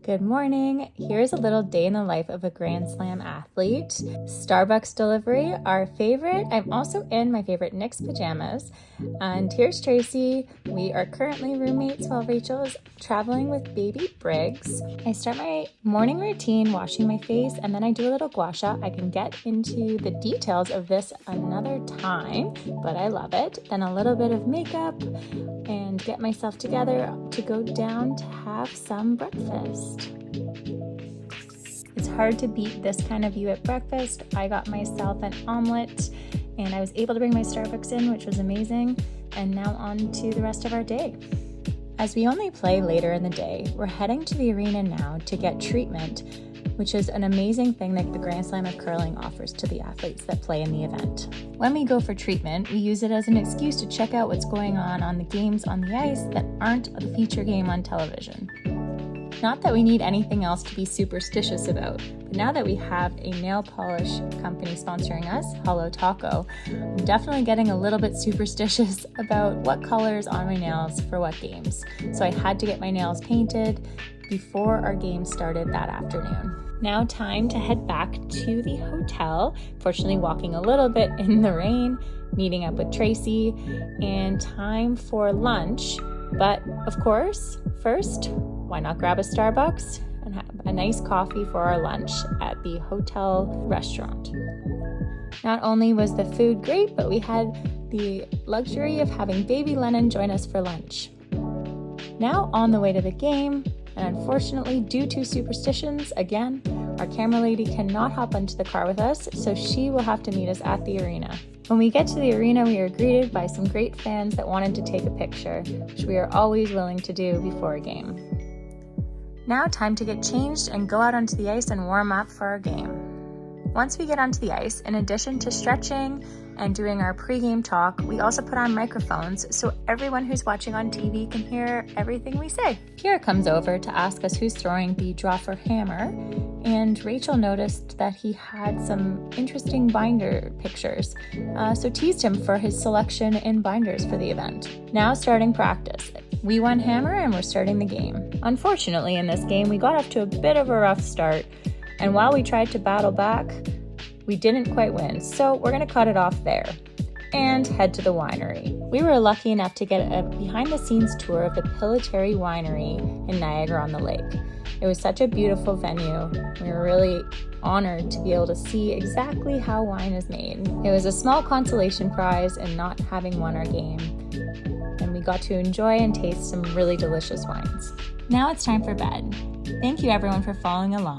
Good morning. Here's a little day in the life of a Grand Slam athlete. Starbucks delivery, our favorite. I'm also in my favorite Knicks pajamas. And here's Tracy. We are currently roommates while Rachel is traveling with baby Briggs. I start my morning routine washing my face and then I do a little gua sha. I can get into the details of this another time, but I love it. Then a little bit of makeup and get myself together to go down to have some breakfast. It's hard to beat this kind of view at breakfast. I got myself an omelet and I was able to bring my Starbucks in, which was amazing. And now on to the rest of our day. As we only play later in the day, we're heading to the arena now to get treatment, which is an amazing thing that the Grand Slam of Curling offers to the athletes that play in the event. When we go for treatment, we use it as an excuse to check out what's going on the games on the ice that aren't the feature game on television. Not that we need anything else to be superstitious about, but now that we have a nail polish company sponsoring us, Hello Taco, I'm definitely getting a little bit superstitious about what colors on my nails for what games. So I had to get my nails painted before our game started that afternoon. Now time to head back to the hotel, fortunately walking a little bit in the rain, meeting up with Tracy, and time for lunch. But of course, first, why not grab a Starbucks and have a nice coffee for our lunch at the hotel restaurant. Not only was the food great, but we had the luxury of having baby Lennon join us for lunch. Now on the way to the game, and unfortunately, due to superstitions, again, our camera lady cannot hop into the car with us, so she will have to meet us at the arena. When we get to the arena, we are greeted by some great fans that wanted to take a picture, which we are always willing to do before a game. Now time to get changed and go out onto the ice and warm up for our game. Once we get onto the ice, in addition to stretching and doing our pre-game talk, we also put on microphones so everyone who's watching on TV can hear everything we say. Kira comes over to ask us who's throwing the draw for hammer, and Rachel noticed that he had some interesting binder pictures, so teased him for his selection in binders for the event. Now starting practice. We won hammer and we're starting the game. Unfortunately, in this game, we got off to a bit of a rough start, and while we tried to battle back, we didn't quite win, so we're gonna cut it off there and head to the winery. We were lucky enough to get a behind-the-scenes tour of the Pillitteri Winery in Niagara-on-the-Lake. It was such a beautiful venue. We were really honored to be able to see exactly how wine is made. It was a small consolation prize in not having won our game, and we got to enjoy and taste some really delicious wines. Now it's time for bed. Thank you everyone for following along.